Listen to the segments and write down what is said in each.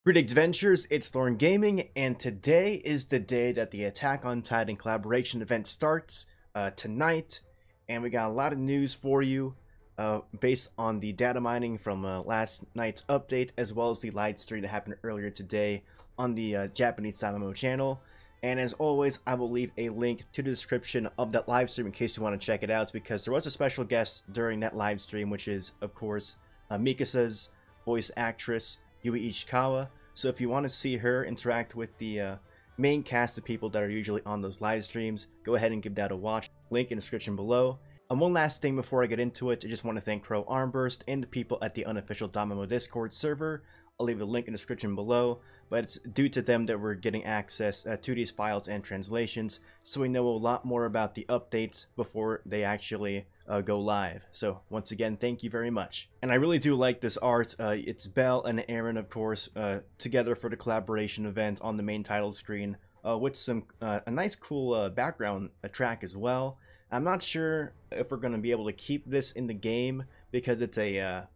Greetings Adventures, it's Thorn Gaming, and today is the day that the Attack on Titan collaboration event starts tonight, and we got a lot of news for you based on the data mining from last night's update, as well as the live stream that happened earlier today on the Japanese Salamo channel. And as always, I will leave a link to the description of that live stream in case you want to check it out, because there was a special guest during that live stream, which is, of course, Mikasa's voice actress, Yui Ichikawa. So if you want to see her interact with the main cast of people that are usually on those live streams, go ahead and give that a watch. Link in the description below. And one last thing before I get into it, I just want to thank Crow Armburst and the people at the unofficial Domino Discord server. I'll leave the link in the description below, but it's due to them that we're getting access to these files and translations, so we know a lot more about the updates before they actually go live. So once again, thank you very much. And I really do like this art. It's Belle and Eren, of course, together for the collaboration event on the main title screen, with some a nice cool background track as well. I'm not sure if we're going to be able to keep this in the game because it's a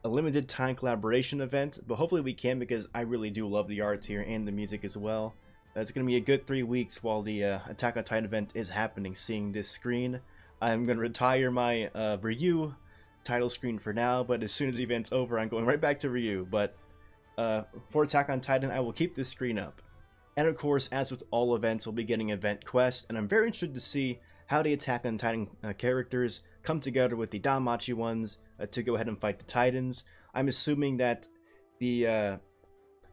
limited time collaboration event, but hopefully we can, because I really do love the art here and the music as well. It's going to be a good 3 weeks while the Attack on Titan event is happening, seeing this screen. I'm going to retire my Ryu title screen for now, but as soon as the event's over, I'm going right back to Ryu. But for Attack on Titan, I will keep this screen up. And of course, as with all events, we'll be getting event quests, and I'm very interested to see how the Attack on Titan characters come together with the Danmachi ones to go ahead and fight the Titans. I'm assuming that the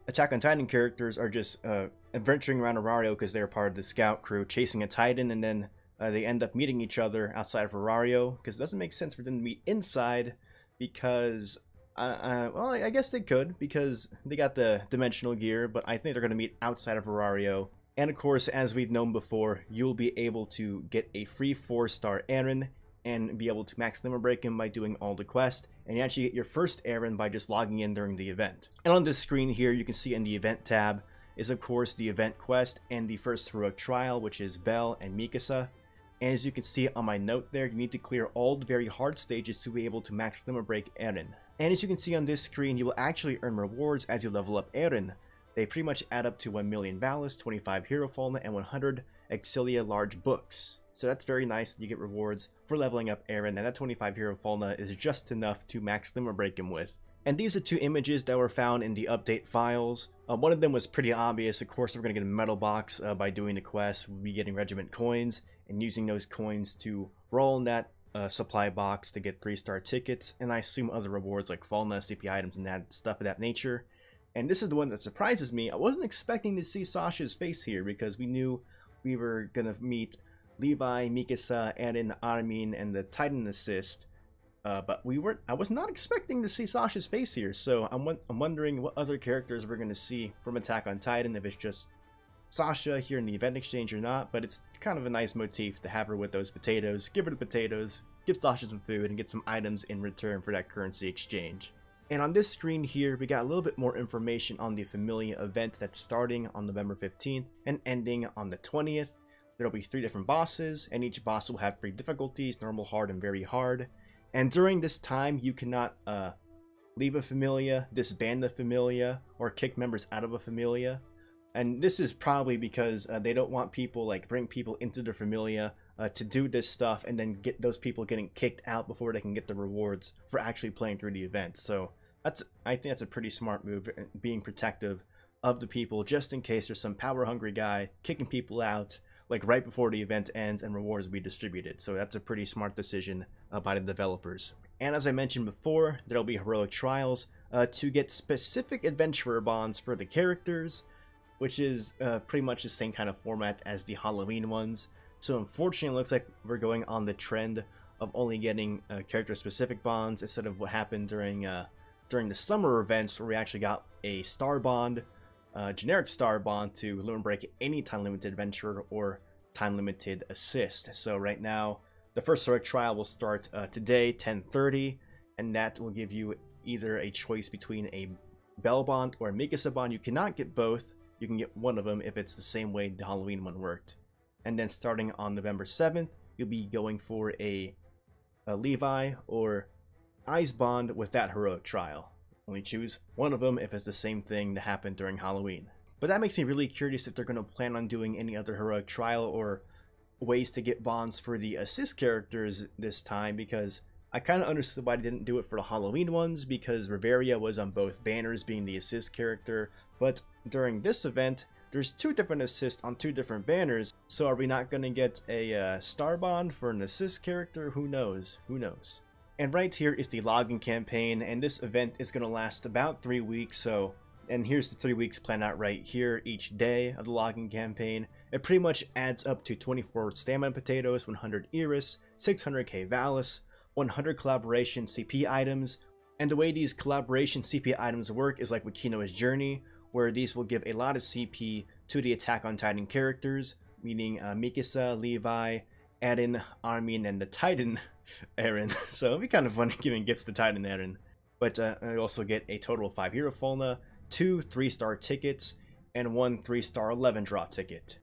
Attack on Titan characters are just adventuring around Arario because they're part of the scout crew chasing a Titan, and then they end up meeting each other outside of Arario, because it doesn't make sense for them to meet inside, because well, I guess they could, because they got the dimensional gear, but I think they're going to meet outside of Arario. And of course, as we've known before, you'll be able to get a free 4-star Eren and be able to max limit break him by doing all the quests, and you actually get your first Eren by just logging in during the event. And on this screen here, you can see in the event tab is of course the event quest and the first heroic trial, which is Belle and Mikasa. And as you can see on my note there, you need to clear all the very hard stages to be able to max limit break Eren. And as you can see on this screen, you will actually earn rewards as you level up Eren. They pretty much add up to 1 million ballast, 25 hero fauna, and 100 Exilia large books. So that's very nice. You get rewards for leveling up Eren, and that 25 hero fauna is just enough to max limit break him with. And these are 2 images that were found in the update files. One of them was pretty obvious. Of course, we're going to get a medal box by doing the quest. We'll be getting regiment coins and using those coins to roll in that supply box to get 3-star tickets, and I assume other rewards like fauna, CP items, and that stuff of that nature. And this is the one that surprises me. I wasn't expecting to see Sasha's face here, because we knew we were going to meet Levi, Mikasa, Eren, Armin, and the Titan Assist. But I was not expecting to see Sasha's face here, so I'm wondering what other characters we're going to see from Attack on Titan, if it's just Sasha here in the event exchange or not. But it's kind of a nice motif to have her with those potatoes. Give her the potatoes, give Sasha some food, and get some items in return for that currency exchange. And on this screen here, we got a little bit more information on the Familia event that's starting on November 15th and ending on the 20th. There will be 3 different bosses, and each boss will have 3 difficulties, normal, hard, and very hard. And during this time, you cannot leave a Familia, disband a Familia, or kick members out of a Familia. And this is probably because they don't want people, like, bring people into the Familia to do this stuff and then get those people getting kicked out before they can get the rewards for actually playing through the event. So I think that's a pretty smart move, being protective of the people, just in case there's some power-hungry guy kicking people out, like right before the event ends and rewards will be distributed. So that's a pretty smart decision by the developers. And as I mentioned before, there'll be heroic trials to get specific adventurer bonds for the characters, which is pretty much the same kind of format as the Halloween ones. So unfortunately, it looks like we're going on the trend of only getting character-specific bonds instead of what happened during the summer events, where we actually got a star bond, generic star bond to limit break any time-limited adventurer or time-limited assist. So right now, the first heroic trial will start today, 10:30, and that will give you either a choice between a Belle bond or a Mikasa bond. You cannot get both. You can get one of them if it's the same way the Halloween one worked. And then starting on November 7th, you'll be going for a Levi or Eyes bond with that heroic trial. only choose one of them if it's the same thing that happened during Halloween. But that makes me really curious if they're going to plan on doing any other heroic trial or ways to get bonds for the assist characters this time, because I kind of understood why they didn't do it for the Halloween ones, because Riveria was on both banners being the assist character, but during this event, there's 2 different assists on 2 different banners, so are we not going to get a star bond for an assist character? Who knows? Who knows? And right here is the login campaign, and this event is going to last about 3 weeks, and here's the 3 weeks planned out right here each day of the login campaign. It pretty much adds up to 24 stamina potatoes, 100 Iris, 600k Valis, 100 collaboration CP items, and the way these collaboration CP items work is like with Kinoa's Journey, where these will give a lot of CP to the Attack on Titan characters, meaning Mikasa, Levi, Eren, Armin, and the Titan Eren. So it'll be kind of funny giving gifts to Titan Eren. But I also get a total of 5 Hero Fulna, 2 3-star tickets, and 1 3-star 11 draw ticket.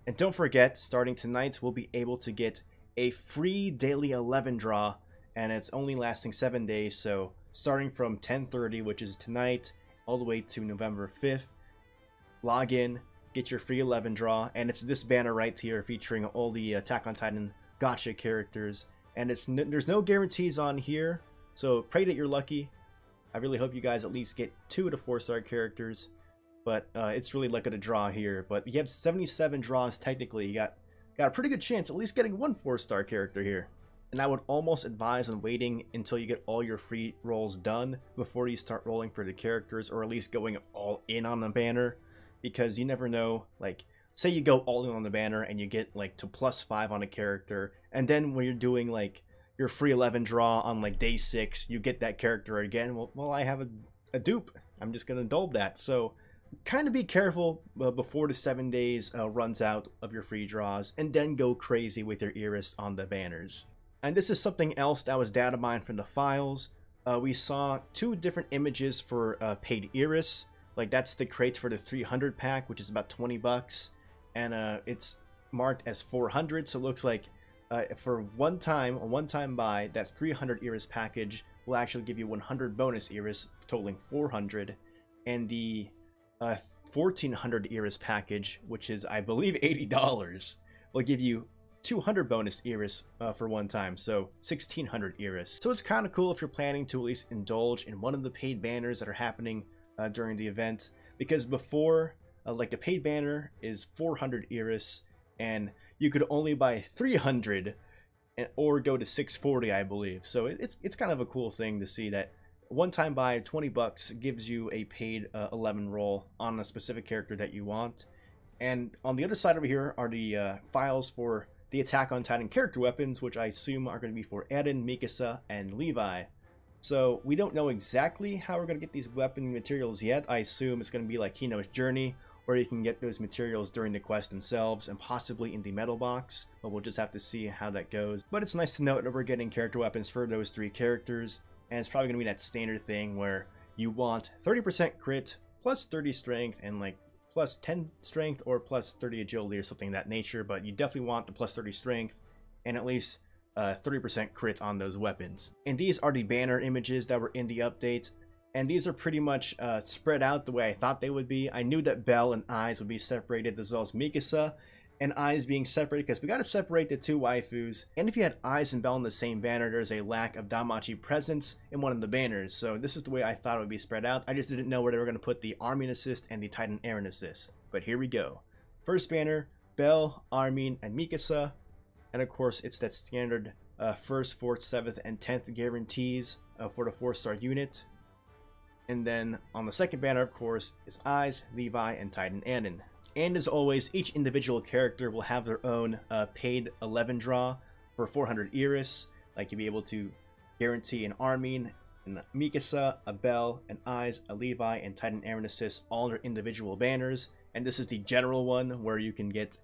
And don't forget, starting tonight, we'll be able to get a free daily 11 draw, and it's only lasting 7 days, so starting from 10:30, which is tonight, all the way to November 5th, log in, get your free 11 draw, and it's this banner right here featuring all the Attack on Titan gacha characters, and there's no guarantees on here, so pray that you're lucky. I really hope you guys at least get 2 to 4-star characters, but it's really luck of the draw here. But you have 77 draws technically. You got a pretty good chance at least getting 1 4-star character here. And I would almost advise on waiting until you get all your free rolls done before you start rolling for the characters, or at least going all in on the banner, because you never know, like, say you go all in on the banner and you get like to +5 on a character, and then when you're doing like your free 11 draw on like day 6, you get that character again. Well, I have a dupe. I'm just gonna dulb that. So kind of be careful before the 7 days runs out of your free draws, and then go crazy with your Iris on the banners. And this is something else that was data mined from the files. We saw 2 different images for paid Iris. Like, that's the crates for the 300 pack, which is about 20 bucks, and it's marked as 400. So it looks like for a one-time buy, that 300 Iris package will actually give you 100 bonus Iris, totaling 400, and the 1400 Iris package, which is I believe $80, will give you 200 bonus Iris for one time, so 1600 Iris. So it's kind of cool if you're planning to at least indulge in one of the paid banners that are happening during the event, because before, like, the paid banner is 400 Iris, and you could only buy 300 or go to 640, I believe. So it's kind of a cool thing to see that one-time buy 20 bucks gives you a paid 11 roll on a specific character that you want. And on the other side over here are the files for the Attack on Titan character weapons, which I assume are going to be for Eren, Mikasa, and Levi. So we don't know exactly how we're going to get these weapon materials yet. I assume it's going to be like Kinoa's Journey, where you can get those materials during the quest themselves and possibly in the metal box, but we'll just have to see how that goes. But it's nice to note that we're getting character weapons for those 3 characters, and it's probably going to be that standard thing where you want 30% crit, plus 30 strength, and like plus 10 strength or plus 30 agility or something of that nature, but you definitely want the plus 30 strength and at least 30% crit on those weapons. And these are the banner images that were in the update, and these are pretty much spread out the way I thought they would be. I knew that Belle and Eyes would be separated, as well as Mikasa and Eyes being separated, because we got to separate the 2 waifus. And if you had Eyes and Belle in the same banner, there's a lack of Danmachi presence in one of the banners. So this is the way I thought it would be spread out. I just didn't know where they were going to put the Armin assist and the Titan Eren assist. But here we go. First banner, Belle, Armin, and Mikasa. And of course, it's that standard 1st, 4th, 7th, and 10th guarantees for the 4-star unit. And then on the second banner, of course, is Eyes, Levi, and Titan Eren. And as always, each individual character will have their own paid 11 draw for 400 Iris. Like, you'll be able to guarantee an Armin, an Mikasa, a Belle, an Eyes, a Levi, and Titan Eren assist, all their individual banners. And this is the general one, where you can get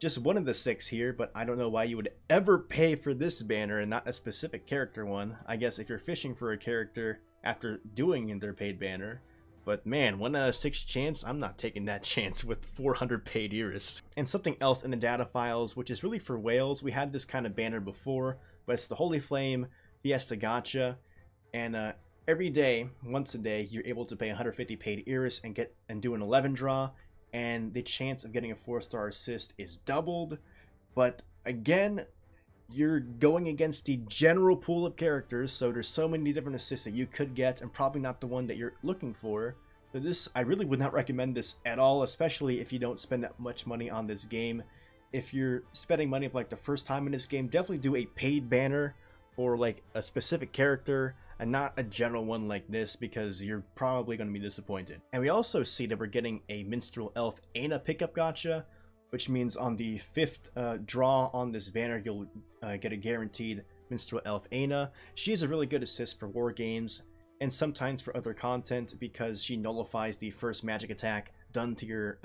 just one of the 6 here, but I don't know why you would ever pay for this banner and not a specific character one. I guess if you're fishing for a character after doing their paid banner. But man, 1 out of 6 chance, I'm not taking that chance with 400 paid Iris. And something else in the data files, which is really for whales. We had this kind of banner before, but it's the Holy Flame Fiesta Gacha. And every day, once a day, you're able to pay 150 paid Iris and do an 11 draw, and the chance of getting a 4-star assist is doubled. But again, you're going against the general pool of characters, so there's so many different assists that you could get, and probably not the one that you're looking for. So this, I really would not recommend this at all, especially if you don't spend that much money on this game. If you're spending money for like the first time in this game, definitely do a paid banner for like a specific character and not a general one like this, because you're probably going to be disappointed. And we also see that we're getting a Minstrel Elf Aina pickup gacha, which means on the 5th draw on this banner, you'll get a guaranteed Minstrel Elf Aina. She is a really good assist for war games and sometimes for other content, because she nullifies the first magic attack done to your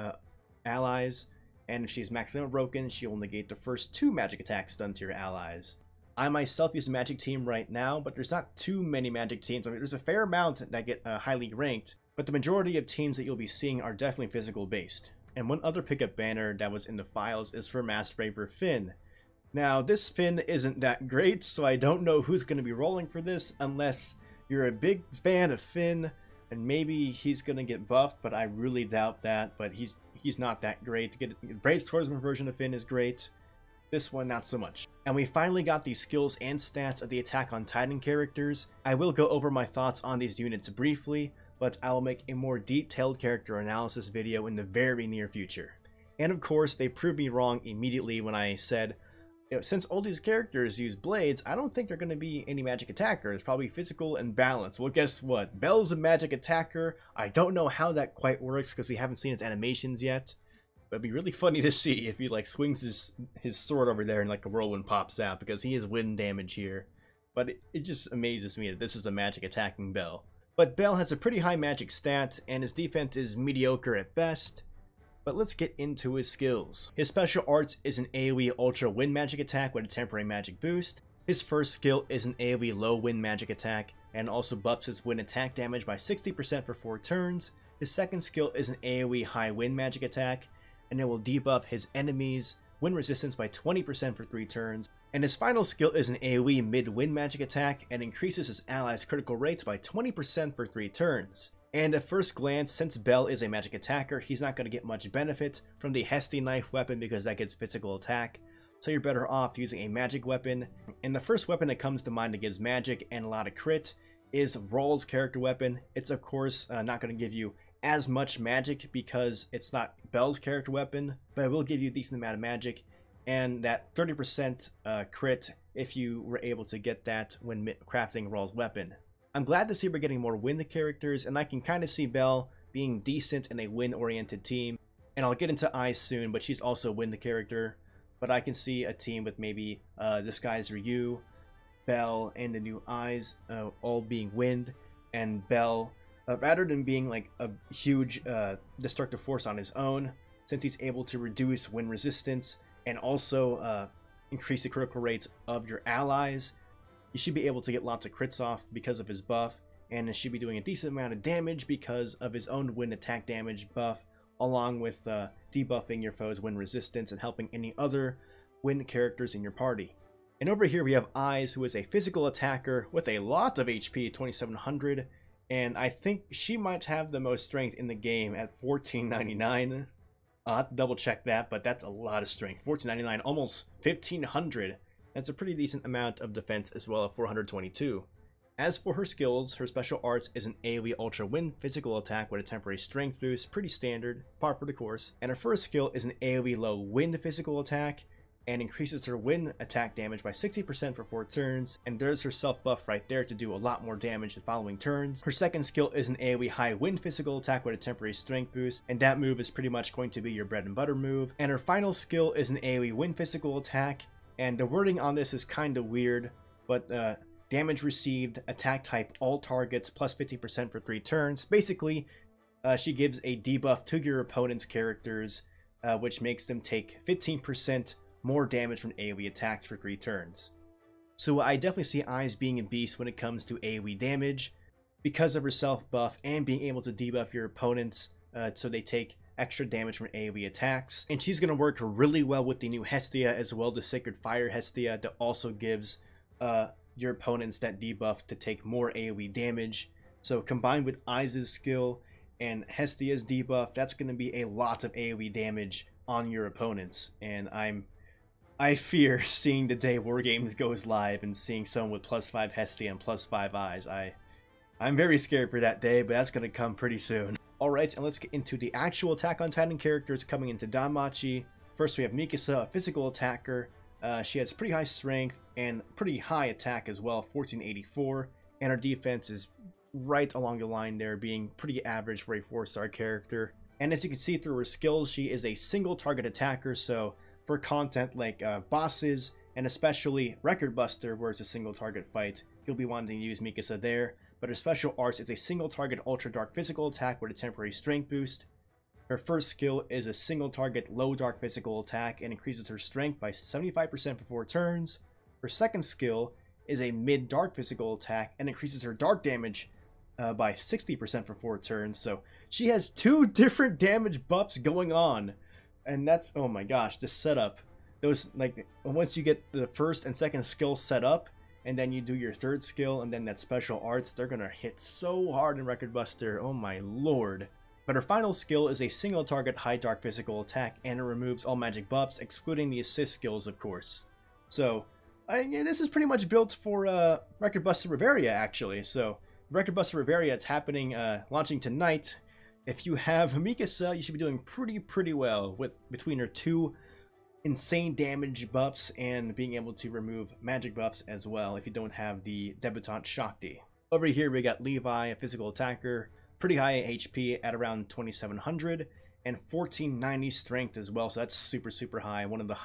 allies, and if she's maximum broken, she will negate the first 2 magic attacks done to your allies. I myself use a magic team right now, but there's not too many magic teams. I mean, there's a fair amount that get highly ranked, but the majority of teams that you'll be seeing are definitely physical based. And one other pickup banner that was in the files is for Master Raver Finn. Now, this Finn isn't that great, so I don't know who's going to be rolling for this unless you're a big fan of Finn, and maybe he's going to get buffed, but I really doubt that. But he's not that great. Brave Swordsman version of Finn is great. This one, not so much. And we finally got the skills and stats of the Attack on Titan characters. I will go over my thoughts on these units briefly, but I will make a more detailed character analysis video in the very near future. And of course, they proved me wrong immediately when I said, since all these characters use blades, I don't think they're going to be any magic attackers, probably physical and balance. Well, guess what? Bel's a magic attacker. I don't know how that quite works because we haven't seen its animations yet. But it'd be really funny to see if he like swings his sword over there and like a whirlwind pops out, because he is wind damage here. But it just amazes me that this is the magic attacking Bel. But Bel has a pretty high magic stat, and his defense is mediocre at best. But let's get into his skills. His special arts is an AoE Ultra Wind Magic attack with a temporary magic boost. His first skill is an AoE Low Wind Magic attack, and also buffs his wind attack damage by 60% for 4 turns. His second skill is an AoE High Wind Magic attack, and it will debuff his enemies' wind resistance by 20% for 3 turns. And his final skill is an AoE Mid-Wind Magic attack, and increases his allies' critical rates by 20% for 3 turns. And at first glance, since Bel is a magic attacker, he's not going to get much benefit from the Hesti Knife weapon because that gets physical attack, so you're better off using a magic weapon. And the first weapon that comes to mind that gives magic and a lot of crit is Rawl's character weapon. It's of course not going to give you as much magic because it's not Bel's character weapon, but it will give you a decent amount of magic, and that 30% crit if you were able to get that when crafting Rawl's weapon. I'm glad to see we're getting more wind characters, and I can kind of see Bel being decent in a wind-oriented team. And I'll get into Eyes soon, but she's also a wind character. But I can see a team with maybe this guy's Ryu, Bel, and the new Eyes all being wind, and Bel, rather than being like a huge destructive force on his own, since he's able to reduce wind resistance and also increase the critical rates of your allies, you should be able to get lots of crits off because of his buff, and it should be doing a decent amount of damage because of his own wind attack damage buff, along with debuffing your foe's wind resistance and helping any other wind characters in your party. And over here we have Eyes, who is a physical attacker with a lot of HP, 2700, and I think she might have the most strength in the game at 1499. I'll have to double check that, but that's a lot of strength. 1499, almost 1500. That's a pretty decent amount of defense as well at 422. As for her skills, her special arts is an AoE Ultra Wind physical attack with a temporary strength boost, pretty standard, par for the course. And her first skill is an AoE Low Wind physical attack, and increases her wind attack damage by 60% for 4 turns, and there's her self buff right there to do a lot more damage the following turns. Her second skill is an AoE High Wind physical attack with a temporary strength boost, and that move is pretty much going to be your bread and butter move. And her final skill is an AoE Wind physical attack, and the wording on this is kind of weird, but damage received, attack type all targets, plus 50% for 3 turns. Basically, she gives a debuff to your opponent's characters, which makes them take 15% more damage from AoE attacks for 3 turns. So I definitely see Eyes being a beast when it comes to AoE damage, because of her self buff and being able to debuff your opponents so they take extra damage from AoE attacks. And she's going to work really well with the new Hestia as well, the Sacred Fire Hestia, that also gives your opponent's that debuff to take more AoE damage. So combined with Aiza's skill and Hestia's debuff, that's going to be a lot of AoE damage on your opponents. And I fear seeing the day War Games goes live and seeing someone with +5 Hestia and +5 Eyes. I'm very scared for that day, but that's going to come pretty soon. Alright, and let's get into the actual Attack on Titan characters coming into Danmachi. First we have Mikasa, a physical attacker. She has pretty high strength and pretty high attack as well, 1484. And her defense is right along the line there, being pretty average for a 4-star character. And as you can see through her skills, she is a single target attacker, so for content like bosses and especially Record Buster, where it's a single target fight, you'll be wanting to use Mikasa there. But her special arts is a single target ultra dark physical attack with a temporary strength boost. Her first skill is a single target low dark physical attack and increases her strength by 75% for 4 turns. Her second skill is a mid dark physical attack and increases her dark damage by 60% for 4 turns. So she has 2 different damage buffs going on. And that's, oh my gosh, the setup. Those, like, once you get the first and second skill set up, and then you do your third skill, and then that special arts, they're gonna hit so hard in Record Buster, oh my lord. But her final skill is a single target high dark physical attack, and it removes all magic buffs, excluding the assist skills, of course. So, yeah, this is pretty much built for Record Buster Reveria, actually. So, Record Buster Reveria, it's happening, launching tonight. If you have Mikasa, you should be doing pretty well with between her 2 insane damage buffs and being able to remove magic buffs as well if you don't have the debutante Shakti. Over here we got Levi, a physical attacker, pretty high HP at around 2700 and 1490 strength as well, so that's super high, one of the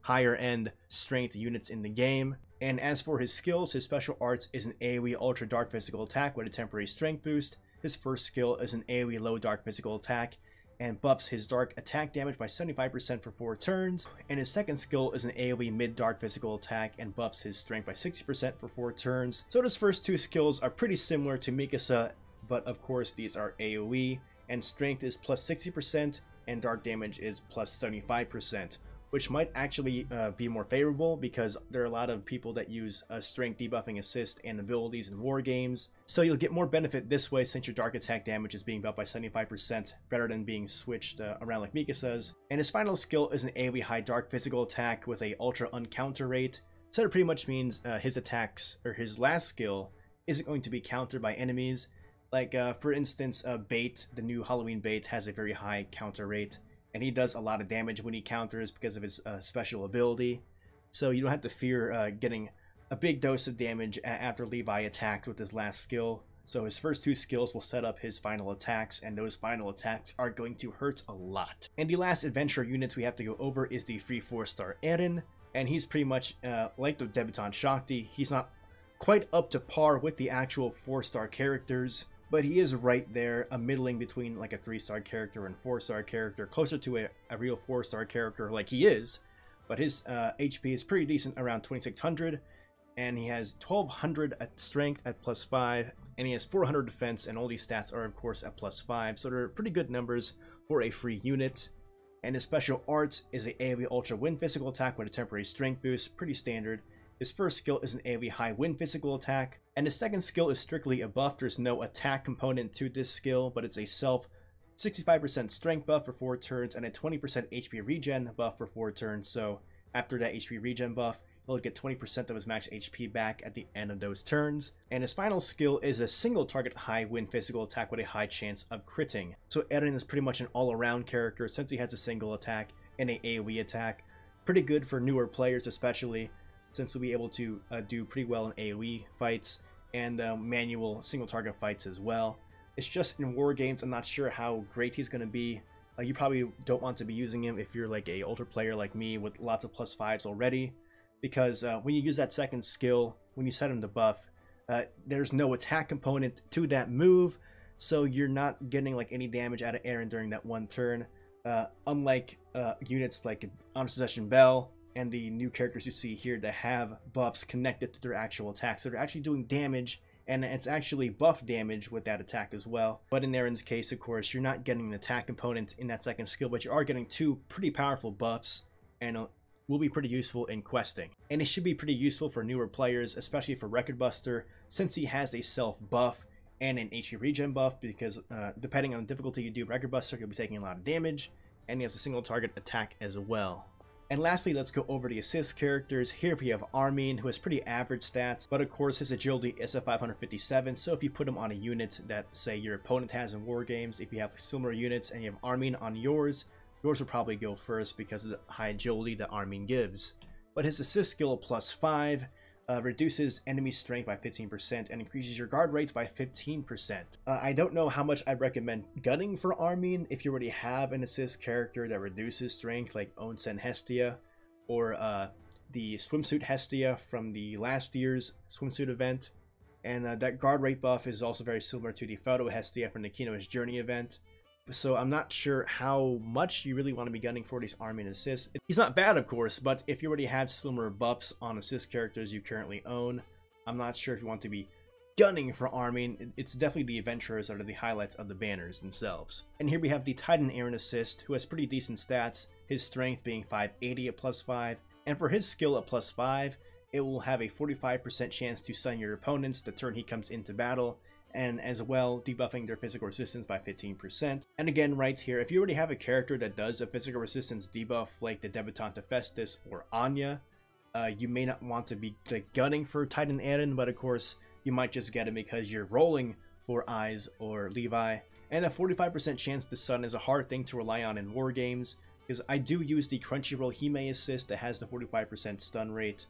higher end strength units in the game. And as for his skills, his special arts is an AoE ultra dark physical attack with a temporary strength boost. His first skill is an AoE low dark physical attack and buffs his dark attack damage by 75% for 4 turns. And his second skill is an AoE mid dark physical attack and buffs his strength by 60% for 4 turns. So his first 2 skills are pretty similar to Mikasa, but of course these are AoE, and strength is plus 60% and dark damage is plus 75%. Which might actually be more favorable because there are a lot of people that use strength debuffing assist and abilities in war games. So you'll get more benefit this way since your dark attack damage is being buffed by 75% better than being switched around like Mikasa's. And his final skill is an AoE high dark physical attack with a ultra uncounter rate. So it pretty much means his attacks, or his last skill, isn't going to be countered by enemies. Like for instance, Bait, the new Halloween Bait, has a very high counter rate. And he does a lot of damage when he counters because of his special ability. So you don't have to fear getting a big dose of damage after Levi attacked with his last skill. So his first 2 skills will set up his final attacks, and those final attacks are going to hurt a lot. And the last adventure units we have to go over is the free 4-star Eren. And he's pretty much like the debutante Shakti. He's not quite up to par with the actual 4-star characters, but he is right there, a middling between like a 3-star character and 4-star character, closer to a real 4-star character like he is. But his HP is pretty decent, around 2600, and he has 1200 at strength at +5, and he has 400 defense, and all these stats are of course at +5, so they're pretty good numbers for a free unit. And his special arts is a AoE Ultra Wind physical attack with a temporary strength boost, pretty standard. His first skill is an AoE High Wind physical attack, and his second skill is strictly a buff. There's no attack component to this skill, but it's a self 65% strength buff for 4 turns and a 20% HP regen buff for 4 turns. So after that HP regen buff, he'll get 20% of his max HP back at the end of those turns. And his final skill is a single target high wind physical attack with a high chance of critting. So Eren is pretty much an all-around character since he has a single attack and a AoE attack. Pretty good for newer players especially, since he'll be able to do pretty well in AoE fights and manual single target fights as well. It's just in war games, I'm not sure how great he's going to be. You probably don't want to be using him if you're like a older player like me with lots of +5s already, because when you use that second skill, when you set him to buff, there's no attack component to that move, so you're not getting like any damage out of Eren during that one turn. Unlike units like Honor Succession Bell and the new characters you see here that have buffs connected to their actual attacks, so they're actually doing damage, and it's actually buff damage with that attack as well. But in Eren's case, of course, you're not getting an attack component in that second skill, but you are getting 2 pretty powerful buffs and will be pretty useful in questing. And it should be pretty useful for newer players, especially for Record Buster, since he has a self buff and an HP regen buff, because depending on the difficulty you do Record Buster, you'll be taking a lot of damage, and he has a single target attack as well. And lastly, let's go over the assist characters. Here we have Armin, who has pretty average stats, but of course his agility is at 557, so if you put him on a unit that, say, your opponent has in war games, if you have similar units and you have Armin on yours will probably go first because of the high agility that Armin gives. But his assist skill of +5 reduces enemy strength by 15% and increases your guard rates by 15%. I don't know how much I'd recommend gunning for Armin if you already have an assist character that reduces strength, like Onsen Hestia or the swimsuit Hestia from the last year's swimsuit event. And that guard rate buff is also very similar to the photo Hestia from the Kino's Journey event. So I'm not sure how much you really want to be gunning for these Armin assists. He's not bad, of course, but if you already have similar buffs on assist characters you currently own, I'm not sure if you want to be gunning for Armin. It's definitely the adventurers that are the highlights of the banners themselves. And here we have the Titan Eren assist, who has pretty decent stats, his strength being 580 at +5, and for his skill at +5, it will have a 45% chance to stun your opponents the turn he comes into battle, and as well debuffing their physical resistance by 15%. And again, right here, if you already have a character that does a physical resistance debuff like the Debutante Festus or Anya, you may not want to be gunning for Titan Eren, but of course you might just get him because you're rolling for Eyes or Levi. And a 45% chance to stun is a hard thing to rely on in war games, because I do use the Crunchyroll Hime assist that has the 45% stun rate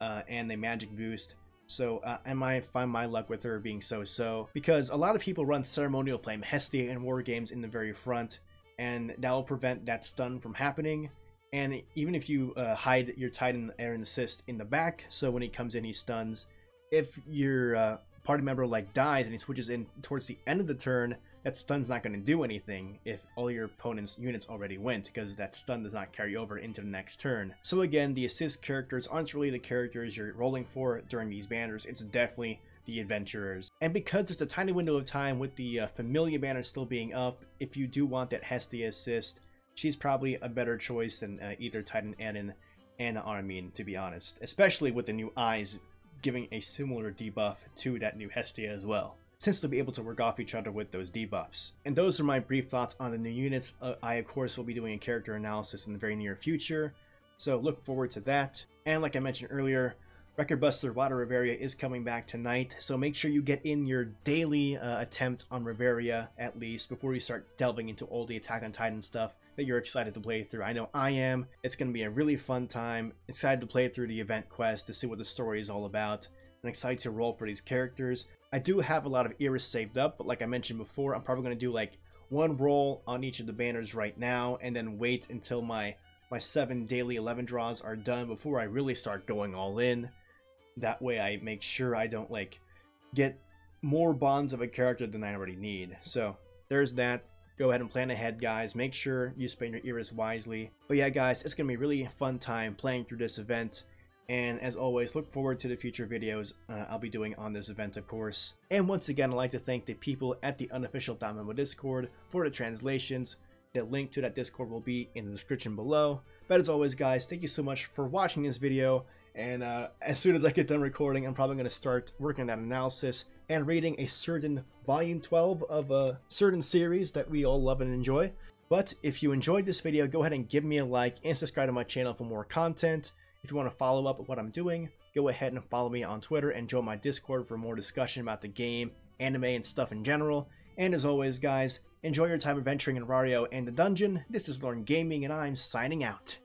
and the magic boost. So I might find my luck with her being so-so, because a lot of people run Ceremonial Flame Hestia in war games in the very front, and that will prevent that stun from happening. And even if you hide your Titan Eren assist in the back, so when he comes in he stuns, if your party member dies and he switches in towards the end of the turn, that stun's not going to do anything if all your opponent's units already went, because that stun does not carry over into the next turn. So again, the assist characters aren't really the characters you're rolling for during these banners, it's definitely the adventurers. And because there's a tiny window of time with the Familia banner still being up, if you do want that Hestia assist, she's probably a better choice than either Titan Eren and Armin, to be honest, especially with the new Eyes giving a similar debuff to that new Hestia as well, since they'll be able to work off each other with those debuffs. And those are my brief thoughts on the new units. I of course will be doing a character analysis in the very near future, so look forward to that. And like I mentioned earlier, Record Buster Water Reveria is coming back tonight, so make sure you get in your daily attempt on Reveria at least before you start delving into all the Attack on Titan stuff that you're excited to play through. I know I am. It's going to be a really fun time. Excited to play through the event quest to see what the story is all about, and excited to roll for these characters. I do have a lot of eras saved up, but like I mentioned before, I'm probably going to do one roll on each of the banners right now, and then wait until my 7 daily 11 draws are done before I really start going all in. That way I make sure I don't get more bonds of a character than I already need. So there's that. Go ahead and plan ahead, guys. Make sure you spend your eras wisely. But yeah, guys, it's going to be a really fun time playing through this event. And as always, look forward to the future videos I'll be doing on this event, of course. And once again, I'd like to thank the people at the unofficial Dynamo Discord for the translations. The link to that Discord will be in the description below. But as always, guys, thank you so much for watching this video. And as soon as I get done recording, I'm probably going to start working on that analysis and reading a certain volume 12 of a certain series that we all love and enjoy. But if you enjoyed this video, go ahead and give me a like and subscribe to my channel for more content. If you want to follow up with what I'm doing, go ahead and follow me on Twitter and join my Discord for more discussion about the game, anime, and stuff in general. And as always, guys, enjoy your time adventuring in Rario and the dungeon. This is Lorne Gaming, and I'm signing out.